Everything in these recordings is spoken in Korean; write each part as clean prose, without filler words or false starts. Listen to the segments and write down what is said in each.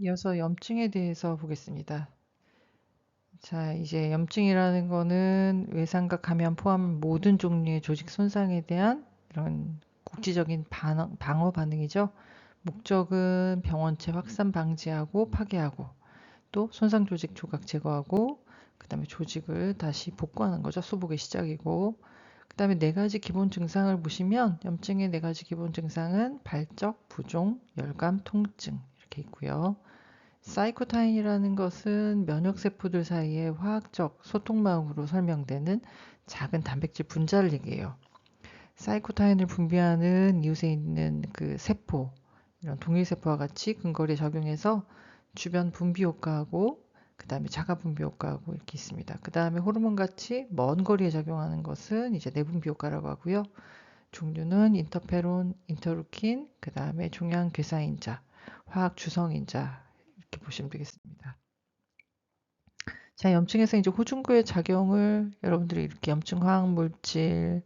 이어서 염증에 대해서 보겠습니다. 자, 이제 염증이라는 거는 외상과 감염 포함 모든 종류의 조직 손상에 대한 이런 국지적인 방어 반응이죠. 목적은 병원체 확산 방지하고 파괴하고 또 손상 조직 조각 제거하고 그다음에 조직을 다시 복구하는 거죠. 수복의 시작이고 그다음에 네 가지 기본 증상을 보시면 염증의 네 가지 기본 증상은 발적, 부종, 열감, 통증 이렇게 있고요. 사이코타인이라는 것은 면역세포들 사이의 화학적 소통망으로 설명되는 작은 단백질 분자를 얘기해요. 사이코타인을 분비하는 이웃에 있는 그 세포, 이런 동일세포와 같이 근거리에 작용해서 주변 분비 효과하고 그 다음에 자가 분비 효과하고 이렇게 있습니다. 그 다음에 호르몬 같이 먼 거리에 작용하는 것은 이제 내분비 효과라고 하고요. 종류는 인터페론, 인터루킨, 그 다음에 종양괴사인자, 화학 주성인자 이렇게 보시면 되겠습니다. 자, 염증에서 이제 호중구의 작용을 여러분들이 이렇게 염증 화학 물질,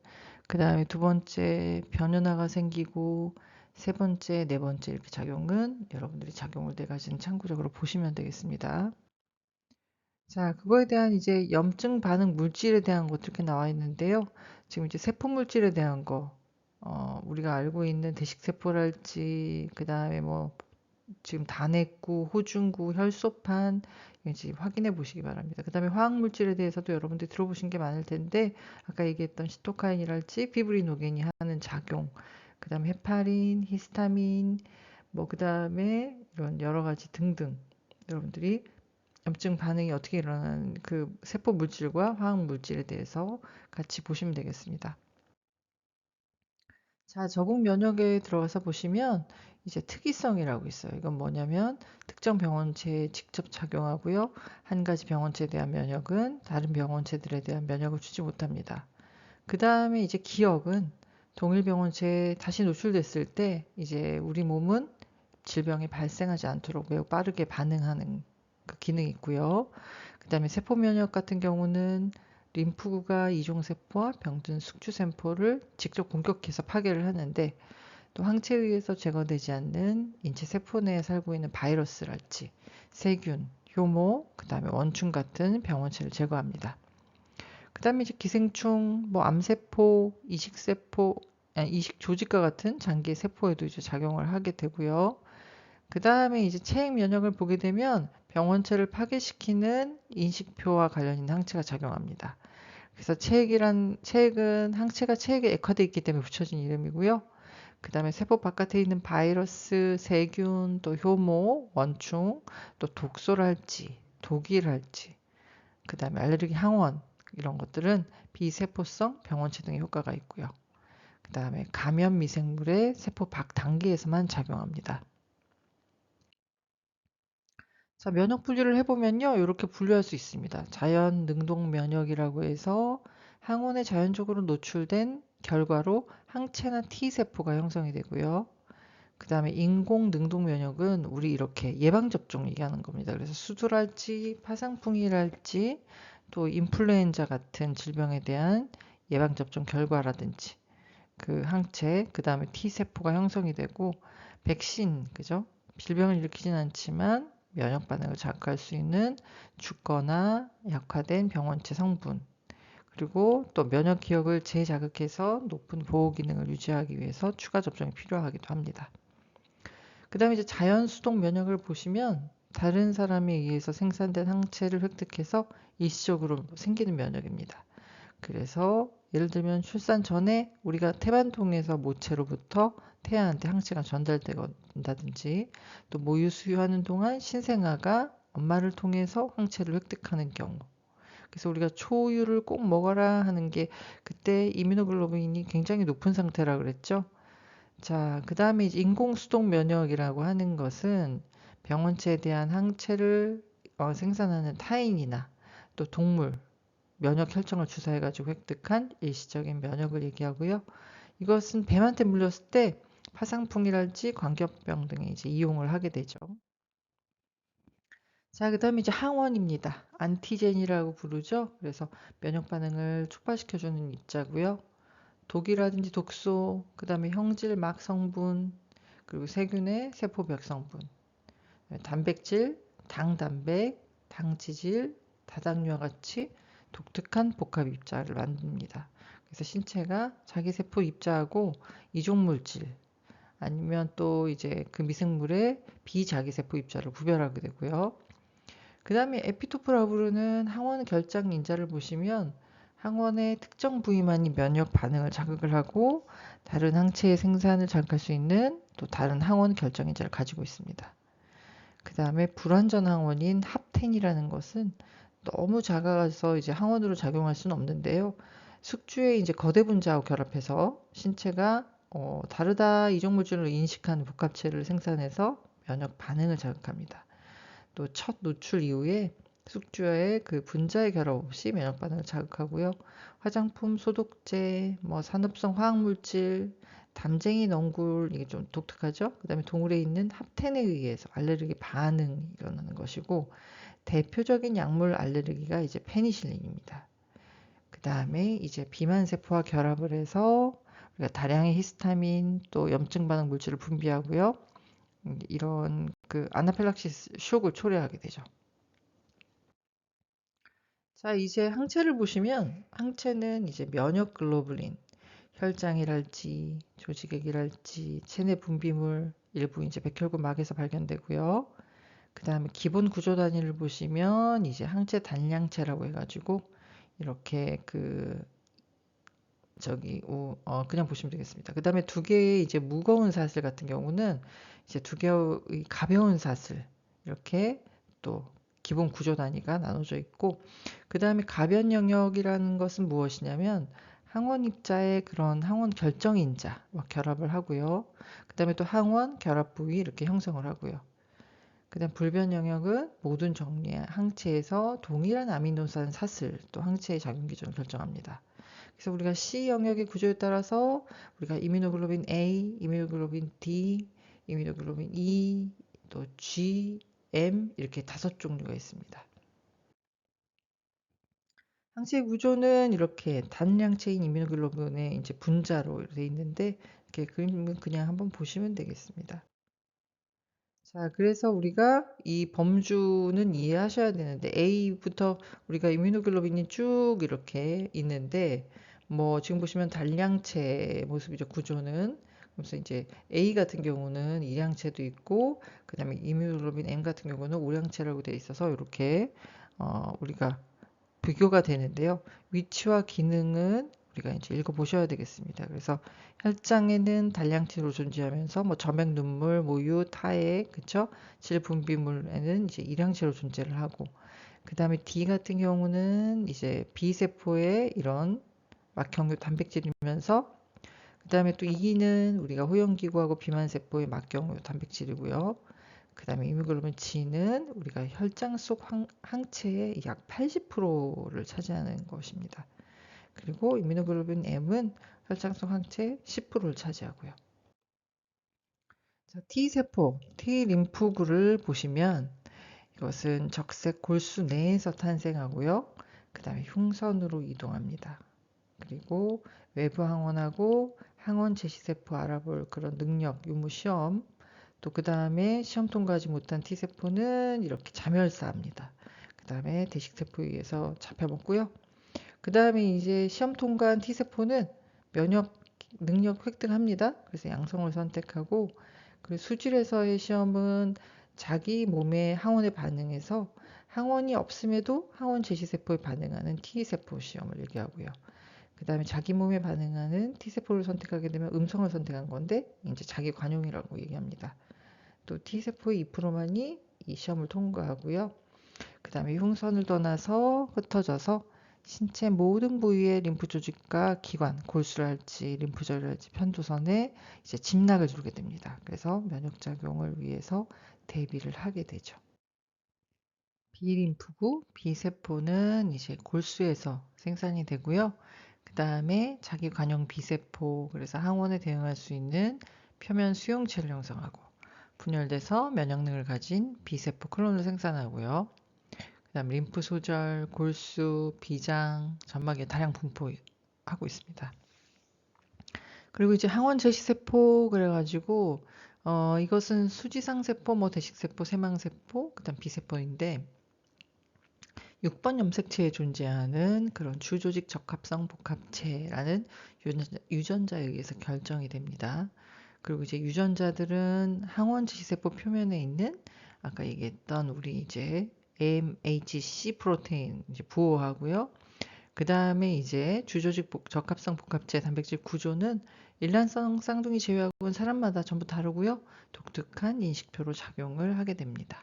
그 다음에 두 번째 변연화가 생기고 세 번째, 네 번째 이렇게 작용은 여러분들이 작용을 네 가지는 참고적으로 보시면 되겠습니다. 자, 그거에 대한 이제 염증 반응 물질에 대한 것 이렇게 나와 있는데요. 지금 이제 세포 물질에 대한 거, 우리가 알고 있는 대식세포랄지, 그 다음에 뭐 지금 단핵구, 호중구, 혈소판 이제 확인해 보시기 바랍니다. 그 다음에 화학물질에 대해서도 여러분들이 들어보신 게 많을 텐데 아까 얘기했던 시토카인이랄지 피브리노겐이 하는 작용, 그 다음에 헤파린, 히스타민, 뭐 그 다음에 이런 여러 가지 등등 여러분들이 염증 반응이 어떻게 일어나는 그 세포 물질과 화학 물질에 대해서 같이 보시면 되겠습니다. 자, 적응 면역에 들어가서 보시면 이제 특이성이라고 있어요. 이건 뭐냐면 특정 병원체에 직접 작용하고요. 한 가지 병원체에 대한 면역은 다른 병원체들에 대한 면역을 주지 못합니다. 그 다음에 이제 기억은 동일 병원체에 다시 노출됐을 때 이제 우리 몸은 질병이 발생하지 않도록 매우 빠르게 반응하는 그 기능이 있고요. 그 다음에 세포 면역 같은 경우는 림프구가 이종세포와 병든 숙주세포를 직접 공격해서 파괴를 하는데 또 항체에 의해서 제거되지 않는 인체 세포 내에 살고 있는 바이러스랄지 세균, 효모, 그 다음에 원충 같은 병원체를 제거합니다. 그 다음에 이제 기생충, 뭐 암세포, 이식세포, 이식 조직과 같은 장기 세포에도 이제 작용을 하게 되고요. 그 다음에 이제 체액 면역을 보게 되면 병원체를 파괴시키는 인식표와 관련 있는 항체가 작용합니다. 그래서 체액은 항체가 체액에 액화되어 있기 때문에 붙여진 이름이고요. 그 다음에 세포 바깥에 있는 바이러스, 세균, 또 효모, 원충, 또 독소랄지, 독일랄지, 그 다음에 알레르기 항원 이런 것들은 비세포성 병원체 등의 효과가 있고요. 그 다음에 감염 미생물의 세포 밖 단계에서만 작용합니다. 자, 면역 분류를 해보면요. 이렇게 분류할 수 있습니다. 자연 능동 면역이라고 해서 항원에 자연적으로 노출된 결과로 항체나 T세포가 형성이 되고요. 그 다음에 인공 능동 면역은 우리 이렇게 예방접종 얘기하는 겁니다. 그래서 수두랄지 파상풍이랄지 또 인플루엔자 같은 질병에 대한 예방접종 결과라든지 그 항체, 그 다음에 T세포가 형성이 되고 백신, 그죠? 질병을 일으키진 않지만 면역 반응을 자극할 수 있는 죽거나 약화된 병원체 성분, 그리고 또 면역 기억을 재자극해서 높은 보호 기능을 유지하기 위해서 추가 접종이 필요하기도 합니다. 그 다음에 이제 자연 수동 면역을 보시면 다른 사람에 의해서 생산된 항체를 획득해서 일시적으로 생기는 면역입니다. 그래서 예를 들면 출산 전에 우리가 태반통에서 모체로부터 태아한테 항체가 전달된다든지 또 모유 수유하는 동안 신생아가 엄마를 통해서 항체를 획득하는 경우. 그래서 우리가 초우유를 꼭 먹어라 하는 게 그때 이뮤노글로빈이 굉장히 높은 상태라 그랬죠. 자, 그 다음에 이제 인공수동 면역이라고 하는 것은 병원체에 대한 항체를 생산하는 타인이나 또 동물, 면역 혈청을 주사해가지고 획득한 일시적인 면역을 얘기하고요. 이것은 뱀한테 물렸을 때 파상풍이랄지 광견병 등에 이제 이용을 하게 되죠. 자, 그 다음에 이제 항원입니다. 안티젠이라고 부르죠. 그래서 면역 반응을 촉발시켜주는 입자고요. 독이라든지 독소, 그 다음에 형질 막 성분, 그리고 세균의 세포벽 성분. 단백질, 당단백, 당지질, 다당류와 같이 독특한 복합 입자를 만듭니다. 그래서 신체가 자기 세포 입자하고 이종물질 아니면 또 이제 그 미생물의 비자기세포 입자를 구별하게 되고요. 그 다음에 에피토프라고 부르는 항원 결장 인자를 보시면 항원의 특정 부위만이 면역 반응을 자극을 하고 다른 항체의 생산을 자극할 수 있는 또 다른 항원 결정 인자를 가지고 있습니다. 그 다음에 불완전 항원인 합텐이라는 것은 너무 작아서 이제 항원으로 작용할 수는 없는데요. 숙주의 이제 거대 분자하고 결합해서 신체가 다르다 이종물질로 인식하는 복합체를 생산해서 면역 반응을 자극합니다. 또 첫 노출 이후에 숙주와의 그 분자의 결합 없이 면역 반응을 자극하고요. 화장품, 소독제, 산업성 화학물질, 담쟁이 넝굴 이게 좀 독특하죠. 그다음에 동물에 있는 합텐에 의해서 알레르기 반응이 일어나는 것이고 대표적인 약물 알레르기가 이제 페니실린입니다. 그다음에 이제 비만 세포와 결합을 해서 우리가 다량의 히스타민 또 염증 반응 물질을 분비하고요. 이런 그 아나필락시스 쇼크를 초래하게 되죠. 자, 이제 항체를 보시면 항체는 이제 면역 글로불린, 혈장이랄지 조직액이랄지 체내 분비물 일부 이제 백혈구막에서 발견되고요. 그 다음에 기본 구조 단위를 보시면 이제 항체 단량체라고 해가지고 이렇게 그냥 보시면 되겠습니다. 그 다음에 두 개의 이제 무거운 사슬 같은 경우는 이제 두 개의 가벼운 사슬 이렇게 또 기본 구조 단위가 나눠져 있고 그 다음에 가변 영역이라는 것은 무엇이냐면 항원 입자의 그런 항원 결정 인자와 결합을 하고요. 그 다음에 또 항원 결합 부위 이렇게 형성을 하고요. 그 다음 불변 영역은 모든 종류의 항체에서 동일한 아미노산 사슬 또 항체의 작용 기준을 결정합니다. 그래서 우리가 C 영역의 구조에 따라서 우리가 이뮤노글로빈 A, 이뮤노글로빈 D, 이뮤노글로빈 E, 또 G, M 이렇게 5종류가 있습니다. 항체 구조는 이렇게 단량체인 이뮤노글로빈의 이제 분자로 되어 있는데 이렇게 그림은 그냥 한번 보시면 되겠습니다. 자, 그래서 우리가 이 범주는 이해하셔야 되는데 A부터 우리가 이뮤노글로빈이 쭉 이렇게 있는데 지금 보시면 단량체 모습이죠. 구조는. 그래서 이제 A 같은 경우는 일량체도 있고 그다음에 이뮤노글로빈 M 같은 경우는 오량체라고 되어 있어서 이렇게 우리가 비교가 되는데요. 위치와 기능은 우리가 이제 읽어보셔야 되겠습니다. 그래서 혈장에는 단량체로 존재하면서 점액 눈물, 모유, 타액, 그쵸? 질분비물에는 이제 일량체로 존재를 하고 그 다음에 D 같은 경우는 이제 B세포의 이런 막형류 단백질이면서 그 다음에 또 E는 우리가 호영기구하고 비만세포의 막경류 단백질이고요. 그 다음에 이뮤글로빈 G는 우리가 혈장 속 항체의 약 80%를 차지하는 것입니다. 그리고 이뮤노글로빈 M은 혈장 속 항체 10%를 차지하고요. 자, T세포, T림프구를 보시면 이것은 적색 골수 내에서 탄생하고요. 그 다음에 흉선으로 이동합니다. 그리고 외부 항원하고 항원 제시세포 알아볼 그런 능력, 유무 시험 또 그 다음에 시험 통과하지 못한 T세포는 이렇게 자멸사합니다. 그 다음에 대식세포에 의해서 잡혀먹고요. 그 다음에 이제 시험 통과한 T세포는 면역 능력 획득합니다. 그래서 양성을 선택하고 그리고 수질에서의 시험은 자기 몸의 항원에 반응해서 항원이 없음에도 항원 제시세포에 반응하는 T세포 시험을 얘기하고요. 그 다음에 자기 몸에 반응하는 T세포를 선택하게 되면 음성을 선택한 건데 이제 자기 관용이라고 얘기합니다. 또 T세포의 2%만이 이 시험을 통과하고요. 그 다음에 흉선을 떠나서 흩어져서 신체 모든 부위의 림프 조직과 기관, 골수랄지 림프절이랄지 편도선에 이제 짐락을 주게 됩니다. 그래서 면역작용을 위해서 대비를 하게 되죠. B림프구, B세포는 이제 골수에서 생산이 되고요. 그 다음에 자기 관용 B세포, 그래서 항원에 대응할 수 있는 표면 수용체를 형성하고 분열돼서 면역력을 가진 B세포 클론을 생산하고요. 그 다음 림프 소절, 골수, 비장, 점막에 다량 분포하고 있습니다. 그리고 이제 항원 제시세포 그래가지고 이것은 수지상세포, 뭐 대식세포, 세망세포, 그다음 비세포인데 6번 염색체에 존재하는 그런 주조직 적합성 복합체라는 유전자에 의해서 결정이 됩니다. 그리고 이제 유전자들은 항원 지시세포 표면에 있는 아까 얘기했던 우리 이제 MHC 프로테인 이제 부호하고요. 그 다음에 이제 주조직 적합성 복합체 단백질 구조는 일란성 쌍둥이 제외하고는 사람마다 전부 다르고요. 독특한 인식표로 작용을 하게 됩니다.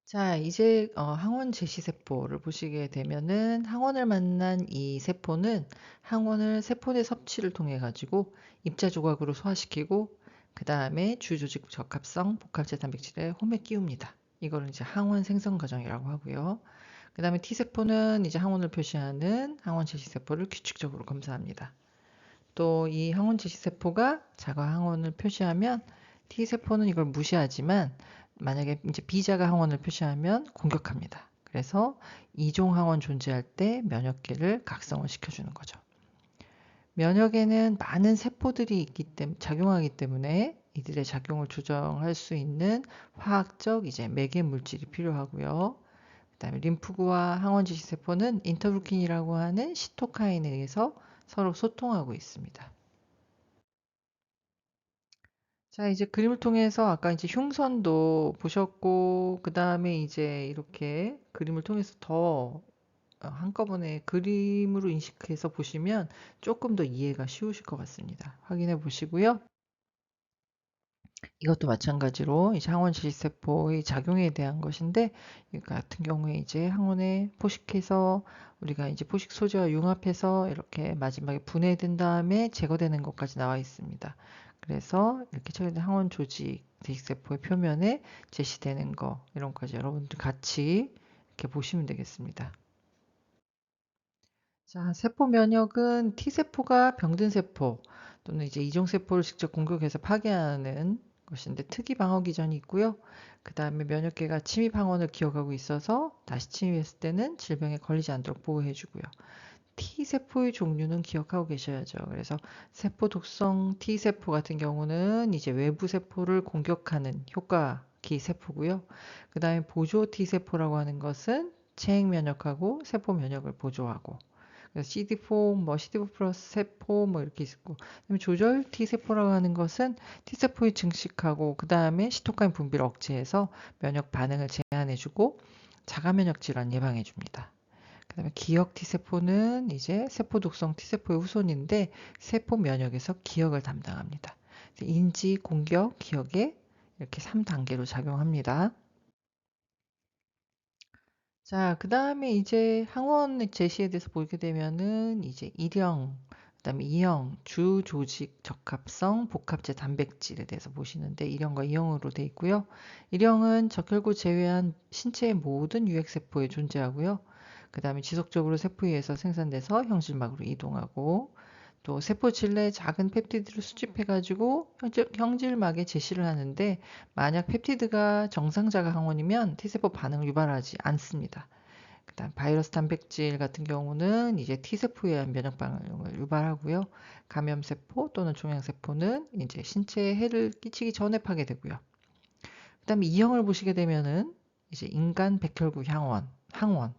자, 이제 항원 제시세포를 보시게 되면은 항원을 만난 이 세포는 항원을 세포 내 섭취를 통해 가지고 입자 조각으로 소화시키고 그 다음에 주조직 적합성 복합체 단백질에 홈에 끼웁니다. 이거를 이제 항원 생성 과정이라고 하고요. 그 다음에 T세포는 이제 항원을 표시하는 항원 제시세포를 규칙적으로 검사합니다. 또 이 항원 제시세포가 자가 항원을 표시하면 T세포는 이걸 무시하지만 만약에 이제 비자가 항원을 표시하면 공격합니다. 그래서 이종 항원 존재할 때 면역계를 각성을 시켜주는 거죠. 면역에는 많은 세포들이 있기 때문에 작용하기 때문에 이들의 작용을 조정할 수 있는 화학적 이제 매개 물질이 필요하고요. 그다음에 림프구와 항원 지시세포는 인터루킨이라고 하는 시토카인에 의해서 서로 소통하고 있습니다. 자, 이제 그림을 통해서 아까 이제 흉선도 보셨고, 그 다음에 이제 이렇게 그림을 통해서 더 한꺼번에 그림으로 인식해서 보시면 조금 더 이해가 쉬우실 것 같습니다. 확인해 보시고요. 이것도 마찬가지로 이제 항원 지시세포의 작용에 대한 것인데, 이 같은 경우에 이제 항원에 포식해서 우리가 이제 포식 소재와 융합해서 이렇게 마지막에 분해된 다음에 제거되는 것까지 나와 있습니다. 그래서 이렇게 처리된 항원 조직 대식세포의 표면에 제시되는 거 이런 것까지 여러분들 같이 이렇게 보시면 되겠습니다. 자, 세포 면역은 T세포가 병든 세포 또는 이제 이종세포를 직접 공격해서 파괴하는 것인데 특이 방어 기전이 있고요. 그 다음에 면역계가 침입 항원을 기억하고 있어서 다시 침입했을 때는 질병에 걸리지 않도록 보호해주고요. T세포의 종류는 기억하고 계셔야죠. 그래서 세포 독성 T세포 같은 경우는 이제 외부 세포를 공격하는 효과기 세포고요. 그 다음에 보조 T세포라고 하는 것은 체행 면역하고 세포 면역을 보조하고 CD4, 뭐 CD4 플러스 세포 뭐 이렇게 있고 그다음에 조절 T세포라고 하는 것은 T세포의 증식하고 그 다음에 시토카인 분비를 억제해서 면역 반응을 제한해주고 자가 면역 질환 예방해줍니다. 그다음에 기억 T세포는 이제 세포 독성 T세포의 후손인데 세포 면역에서 기억을 담당합니다. 인지, 공격, 기억에 이렇게 3단계로 작용합니다. 자, 그 다음에 이제 항원 제시에 대해서 보게 되면은 이제 1형, 그다음에 2형, 주 조직 적합성 복합체 단백질에 대해서 보시는데 1형과 2형으로 되어 있고요. 1형은 적혈구 제외한 신체의 모든 유핵세포에 존재하고요. 그 다음에 지속적으로 세포에서 생산돼서 형질막으로 이동하고 또 세포질 내 작은 펩티드를 수집해가지고 형질막에 제시를 하는데 만약 펩티드가 정상자가 항원이면 T세포 반응을 유발하지 않습니다. 그다음 바이러스 단백질 같은 경우는 이제 T세포에 의한 면역 반응을 유발하고요. 감염세포 또는 종양세포는 이제 신체에 해를 끼치기 전에 파괴되고요. 그다음에 E형을 보시게 되면은 이제 인간 백혈구 항원,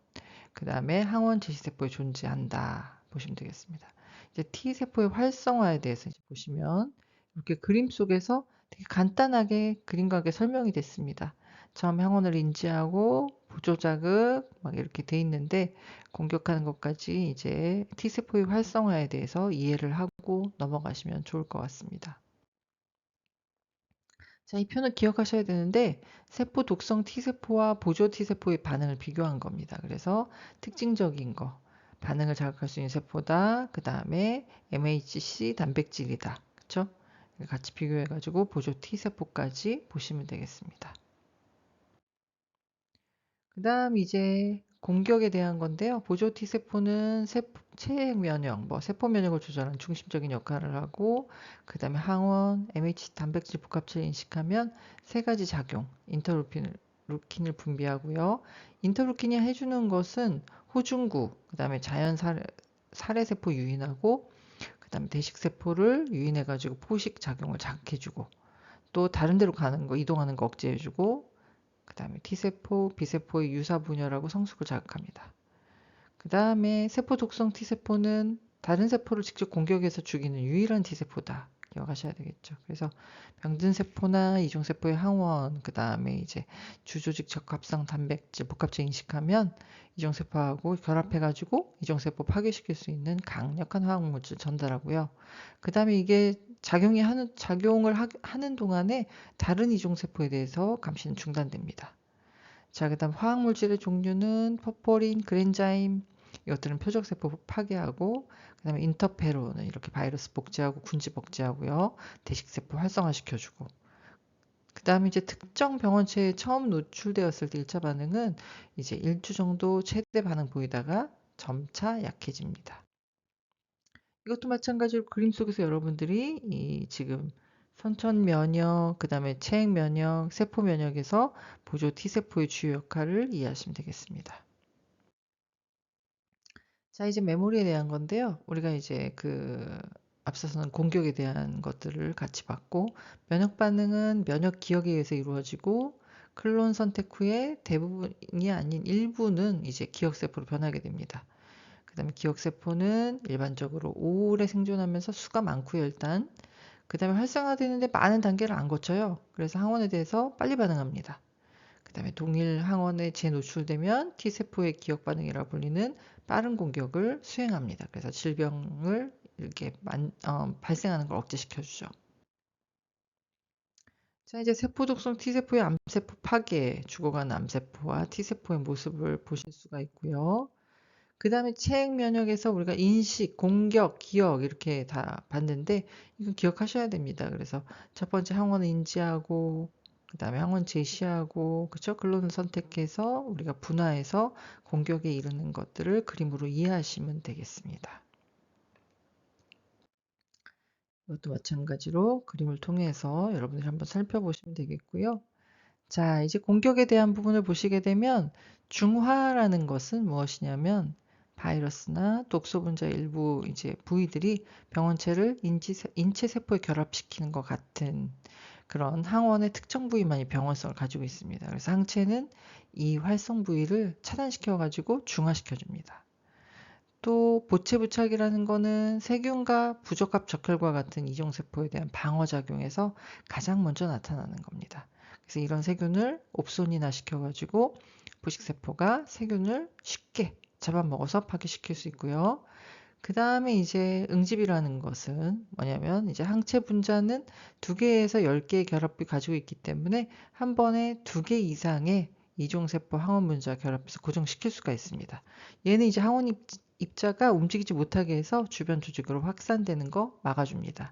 그다음에 항원 제시세포에 존재한다 보시면 되겠습니다. 이제 T세포의 활성화에 대해서 이제 보시면 이렇게 그림 속에서 되게 간단하게 그림과 함께 설명이 됐습니다. 처음 항원을 인지하고 보조자극 막 이렇게 돼 있는데 공격하는 것까지 이제 T세포의 활성화에 대해서 이해를 하고 넘어가시면 좋을 것 같습니다. 자, 이 표는 기억하셔야 되는데 세포 독성 T세포와 보조 T세포의 반응을 비교한 겁니다. 그래서 특징적인 거, 반응을 자극할 수 있는 세포다. 그 다음에 MHC 단백질이다. 그쵸? 같이 비교해가지고 보조 T세포까지 보시면 되겠습니다. 그 다음 이제 공격에 대한 건데요. 보조 T세포는 체액 면역, 뭐 세포 면역을 조절하는 중심적인 역할을 하고 그 다음에 항원, MH 단백질 복합체를 인식하면 세 가지 작용, 인터루킨을 분비하고요. 인터루킨이 해주는 것은 호중구, 그 다음에 자연 살해세포 유인하고 그다음에 대식세포를 유인해가지고 포식 작용을 자극해주고 또 다른 데로 가는 거, 이동하는 거 억제해주고 그다음에 T세포, B세포의 유사 분열하고 성숙을 자극합니다. 그다음에 세포 독성 T세포는 다른 세포를 직접 공격해서 죽이는 유일한 T세포다. 기억하셔야 되겠죠. 그래서 병든 세포나 이중 세포의 항원, 그다음에 이제 주조직 적합성 단백질 복합체 인식하면 이중 세포하고 결합해가지고 이중 세포 파괴시킬 수 있는 강력한 화학 물질 전달하고요. 그다음에 이게 작용을 하는 동안에 다른 이중 세포에 대해서 감시는 중단됩니다. 자, 그다음 화학 물질의 종류는 퍼포린, 그랜자임, 이것들은 표적세포 파괴하고, 그다음에 인터페론은 이렇게 바이러스 복제하고 군지 복제하고요. 대식세포 활성화시켜주고. 그다음에 이제 특정 병원체에 처음 노출되었을 때 1차 반응은 이제 1주 정도 최대 반응 보이다가 점차 약해집니다. 이것도 마찬가지로 그림 속에서 여러분들이 이 지금 선천 면역, 그다음에 체액 면역, 세포 면역에서 보조 T세포의 주요 역할을 이해하시면 되겠습니다. 자, 이제 메모리에 대한 건데요. 우리가 이제 앞서서는 공격에 대한 것들을 같이 봤고, 면역 반응은 면역 기억에 의해서 이루어지고, 클론 선택 후에 대부분이 아닌 일부는 이제 기억세포로 변하게 됩니다. 그다음에 기억세포는 일반적으로 오래 생존하면서 수가 많고요, 일단. 그다음에 활성화되는데 많은 단계를 안 거쳐요. 그래서 항원에 대해서 빨리 반응합니다. 그다음에 동일 항원에 재노출되면 T세포의 기억 반응이라 불리는 빠른 공격을 수행합니다. 그래서 질병을 이렇게 발생하는 걸 억제시켜주죠. 자, 이제 세포 독성 T세포의 암세포 파괴, 죽어가는 암세포와 T세포의 모습을 보실 수가 있고요. 그 다음에 체액 면역에서 우리가 인식, 공격, 기억 이렇게 다 봤는데 이거 기억하셔야 됩니다. 그래서 첫 번째 항원을 인지하고 그 다음에 항원 제시하고 그쵸? 클론을 선택해서 우리가 분화해서 공격에 이르는 것들을 그림으로 이해하시면 되겠습니다. 이것도 마찬가지로 그림을 통해서 여러분들이 한번 살펴보시면 되겠고요. 자, 이제 공격에 대한 부분을 보시게 되면 중화라는 것은 무엇이냐면 바이러스나 독소 분자 일부 이제 부위들이 병원체를 인체 세포에 결합시키는 것 같은 그런 항원의 특정 부위만이 병원성을 가지고 있습니다. 그래서 항체는 이 활성 부위를 차단시켜 가지고 중화시켜 줍니다. 또 보채 부착이라는 거는 세균과 부적합 적혈과 같은 이종세포에 대한 방어작용에서 가장 먼저 나타나는 겁니다. 그래서 이런 세균을 옵손이나 시켜가지고 부식세포가 세균을 쉽게 잡아먹어서 파괴시킬 수 있고요. 그 다음에 이제 응집이라는 것은 뭐냐면 이제 항체 분자는 2개에서 10개의 결합부 가지고 있기 때문에 한 번에 2개 이상의 이종세포 항원 분자 결합해서 고정시킬 수가 있습니다. 얘는 이제 항원 입자가 움직이지 못하게 해서 주변 조직으로 확산되는 거 막아줍니다.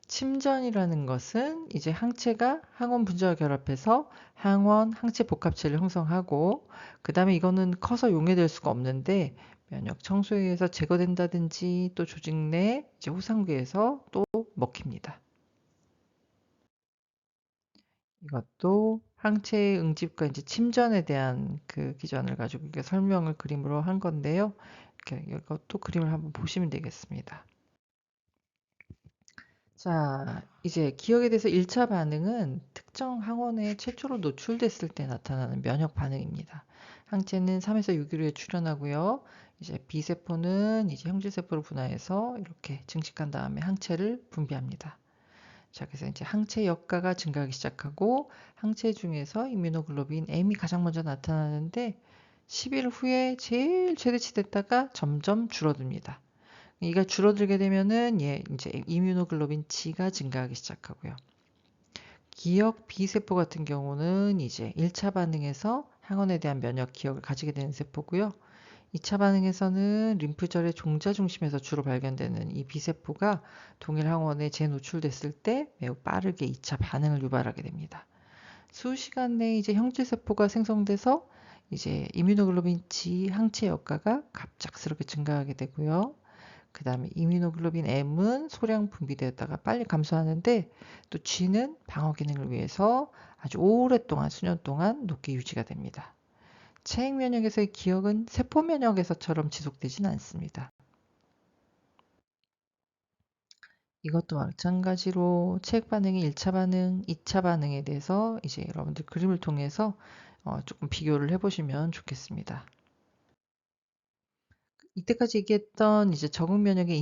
침전이라는 것은 이제 항체가 항원 분자와 결합해서 항원, 항체 복합체를 형성하고 그 다음에 이거는 커서 용해될 수가 없는데 면역 청소에 의해서 제거된다든지 또 조직 내 이제 호상부에서 또 먹힙니다. 이것도 항체의 응집과 이제 침전에 대한 그 기전을 가지고 이렇게 설명을 그림으로 한 건데요. 이렇게 이것도 그림을 한번 보시면 되겠습니다. 자, 이제 기억에 대해서 1차 반응은 특정 항원에 최초로 노출됐을 때 나타나는 면역 반응입니다. 항체는 3에서 6일 후에 출현하고요. 이제 B세포는 이제 형질세포로 분화해서 이렇게 증식한 다음에 항체를 분비합니다. 자, 그래서 이제 항체 역가가 증가하기 시작하고 항체 중에서 이뮤노글로빈 M이 가장 먼저 나타나는데 10일 후에 제일 최대치 됐다가 점점 줄어듭니다. 이가 줄어들게 되면은 이제 이뮤노글로빈 G가 증가하기 시작하고요. 기억 B세포 같은 경우는 이제 1차 반응에서 항원에 대한 면역 기억을 가지게 되는 세포고요. 2차 반응에서는 림프절의 종자 중심에서 주로 발견되는 이 B세포가 동일 항원에 재노출됐을 때 매우 빠르게 2차 반응을 유발하게 됩니다. 수시간 내에 이제 형질세포가 생성돼서 이제 이뮤노글로빈 G 항체 역가가 갑작스럽게 증가하게 되고요. 그 다음에 이뮤노글로빈 M은 소량 분비되었다가 빨리 감소하는데 또 G는 방어 기능을 위해서 아주 오랫동안 수년 동안 높게 유지가 됩니다. 체액 면역에서의 기억은 세포 면역에서처럼 지속되지는 않습니다. 이것도 마찬가지로 체액 반응의 1차 반응, 2차 반응에 대해서 이제 여러분들 그림을 통해서 조금 비교를 해보시면 좋겠습니다. 이때까지 얘기했던 이제 적응 면역의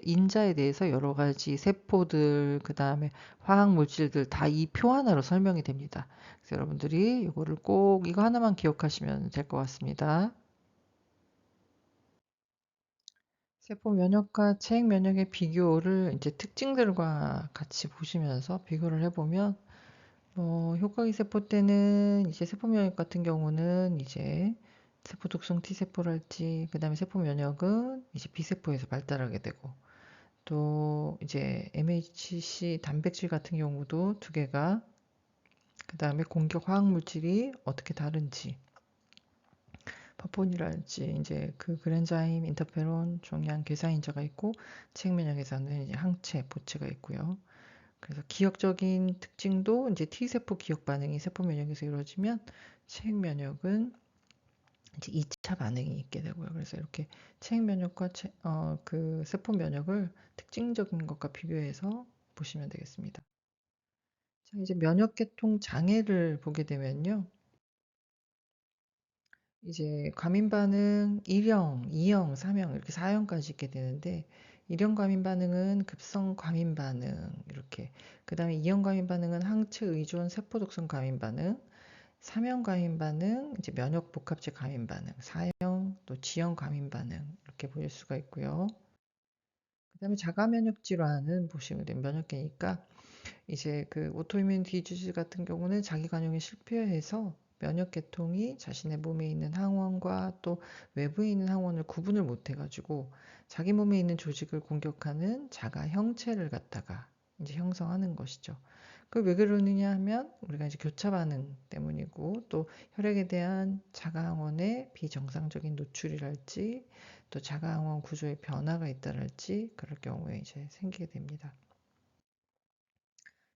인자에 대해서 여러 가지 세포들, 그 다음에 화학 물질들 다 이 표 하나로 설명이 됩니다. 그래서 여러분들이 이거를 꼭 이거 하나만 기억하시면 될 것 같습니다. 세포 면역과 체액 면역의 비교를 이제 특징들과 같이 보시면서 비교를 해보면 효과기 세포 때는 이제 세포 면역 같은 경우는 이제 세포 독성 T세포랄지 그다음에 세포 면역은 이제 B세포에서 발달하게 되고 또 이제 MHC 단백질 같은 경우도 두 개가 그다음에 공격 화학 물질이 어떻게 다른지 파폰이랄지 이제 그 그랜자임, 인터페론, 종양, 괴사인자가 있고 체액 면역에서는 이제 항체, 보체가 있고요. 그래서 기억적인 특징도 이제 T세포 기억 반응이 세포 면역에서 이루어지면 체액 면역은 이제 2차 반응이 있게 되고요. 그래서 이렇게 체액 면역과 그 세포 면역을 특징적인 것과 비교해서 보시면 되겠습니다. 자, 이제 면역계통 장애를 보게 되면요. 이제 과민 반응 1형, 2형, 3형 이렇게 4형까지 있게 되는데 1형 과민 반응은 급성 과민 반응 이렇게 그다음에 2형 과민 반응은 항체 의존 세포 독성 과민 반응 3형 과민 반응 이제 면역 복합체 과민 반응 4형 또 지형 과민 반응 이렇게 보실 수가 있고요. 그다음에 자가 면역 질환은 보시면 돼요. 면역계니까 이제 그 오토이뮤 디지즈 같은 경우는 자기 관용에 실패해서 면역 계통이 자신의 몸에 있는 항원과 또 외부에 있는 항원을 구분을 못 해가지고 자기 몸에 있는 조직을 공격하는 자가 형체를 갖다가 이제 형성하는 것이죠. 그 왜 그러느냐 하면 우리가 이제 교차 반응 때문이고 또 혈액에 대한 자가 항원의 비정상적인 노출이랄지 또 자가 항원 구조의 변화가 있다랄지 그럴 경우에 이제 생기게 됩니다.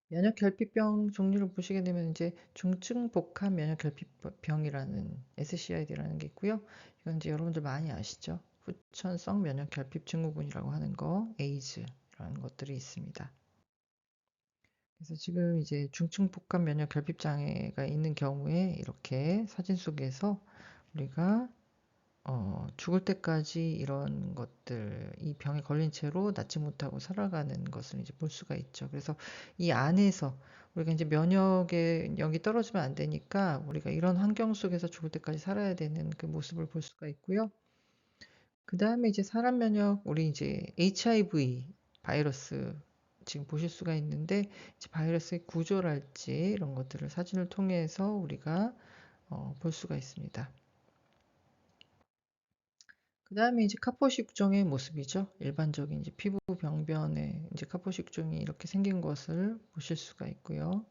면역 결핍병 종류를 보시게 되면 이제 중증 복합 면역 결핍병이라는 SCID라는 게 있고요. 이건 이제 여러분들 많이 아시죠? 후천성 면역 결핍 증후군이라고 하는 거, 에이즈라는 것들이 있습니다. 그래서 지금 이제 중증 복합 면역 결핍 장애가 있는 경우에 이렇게 사진 속에서 우리가 죽을 때까지 이런 것들, 이 병에 걸린 채로 낫지 못하고 살아가는 것을 이제 볼 수가 있죠. 그래서 이 안에서 우리가 이제 면역의 영이 떨어지면 안 되니까 우리가 이런 환경 속에서 죽을 때까지 살아야 되는 그 모습을 볼 수가 있고요. 그 다음에 이제 사람 면역, 우리 이제 HIV 바이러스 지금 보실 수가 있는데 이제 바이러스의 구조랄지 이런 것들을 사진을 통해서 우리가 볼 수가 있습니다. 그 다음에 이제 카포식종의 모습이죠. 일반적인 이제 피부 병변에 이제 카포식종이 이렇게 생긴 것을 보실 수가 있고요.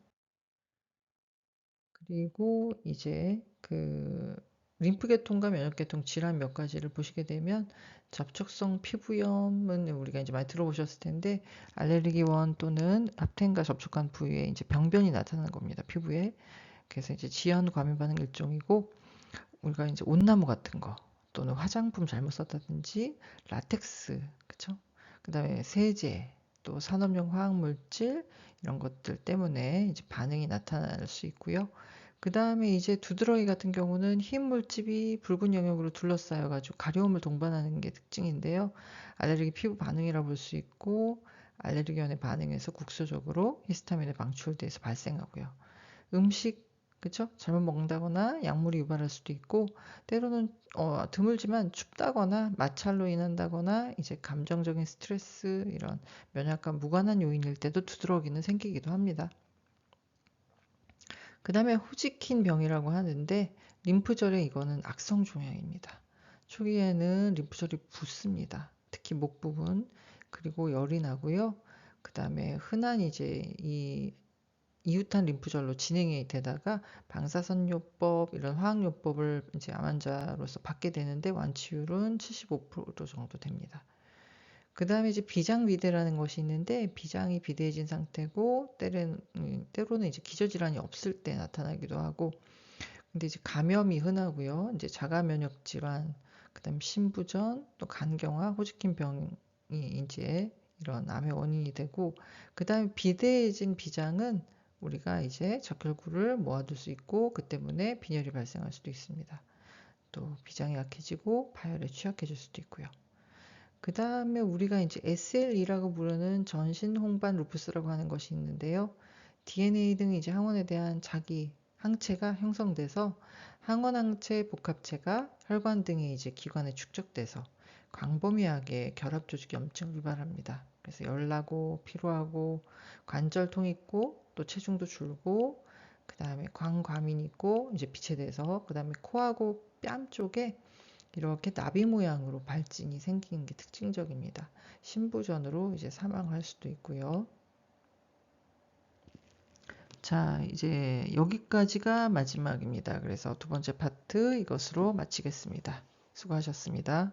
그리고 이제 그 림프계통과 면역계통 질환 몇 가지를 보시게 되면 접촉성 피부염은 우리가 이제 많이 들어보셨을 텐데 알레르기원 또는 합텐과 접촉한 부위에 이제 병변이 나타나는 겁니다. 피부에. 그래서 이제 지연 과민 반응 일종이고 우리가 이제 온나무 같은 거 또는 화장품 잘못 썼다든지 라텍스 그쵸? 그다음에 세제 또 산업용 화학물질 이런 것들 때문에 이제 반응이 나타날 수 있고요. 그 다음에 이제 두드러기 같은 경우는 흰 물집이 붉은 영역으로 둘러싸여 가지고 가려움을 동반하는 게 특징인데요. 알레르기 피부 반응이라 볼 수 있고 알레르기원의 반응에서 국소적으로 히스타민의 방출돼서 발생하고요. 음식 그쵸? 잘못 먹는다거나 약물이 유발할 수도 있고 때로는 드물지만 춥다거나 마찰로 인한다거나 이제 감정적인 스트레스 이런 면역과 무관한 요인일 때도 두드러기는 생기기도 합니다. 그 다음에 호지킨 병이라고 하는데 림프절에 이거는 악성 종양입니다. 초기에는 림프절이 붓습니다. 특히 목 부분 그리고 열이 나고요. 그 다음에 흔한 이제 이 이웃한 림프절로 진행이 되다가 방사선요법 이런 화학요법을 이제 암 환자로서 받게 되는데 완치율은 75% 정도 됩니다. 그 다음에 이제 비장비대라는 것이 있는데 비장이 비대해진 상태고 때로는 이제 기저질환이 없을 때 나타나기도 하고 근데 이제 감염이 흔하고요. 이제 자가면역 질환, 그다음 신부전, 또 간경화, 호지킨 병이 이제 이런 암의 원인이 되고, 그 다음에 비대해진 비장은 우리가 이제 적혈구를 모아둘 수 있고 그 때문에 빈혈이 발생할 수도 있습니다. 또 비장이 약해지고 파열에 취약해질 수도 있고요. 그 다음에 우리가 이제 SLE라고 부르는 전신 홍반 루푸스라고 하는 것이 있는데요. DNA 등 이제 항원에 대한 자기 항체가 형성돼서 항원 항체 복합체가 혈관 등의 이제 기관에 축적돼서 광범위하게 결합 조직 염증을 유발합니다. 그래서 열나고 피로하고 관절통 있고 또 체중도 줄고 그 다음에 광과민이 있고 이제 비체돼서 그 다음에 코하고 뺨 쪽에 이렇게 나비 모양으로 발진이 생기는 게 특징적입니다. 신부전으로 이제 사망할 수도 있고요. 자, 이제 여기까지가 마지막입니다. 그래서 두 번째 파트 이것으로 마치겠습니다. 수고하셨습니다.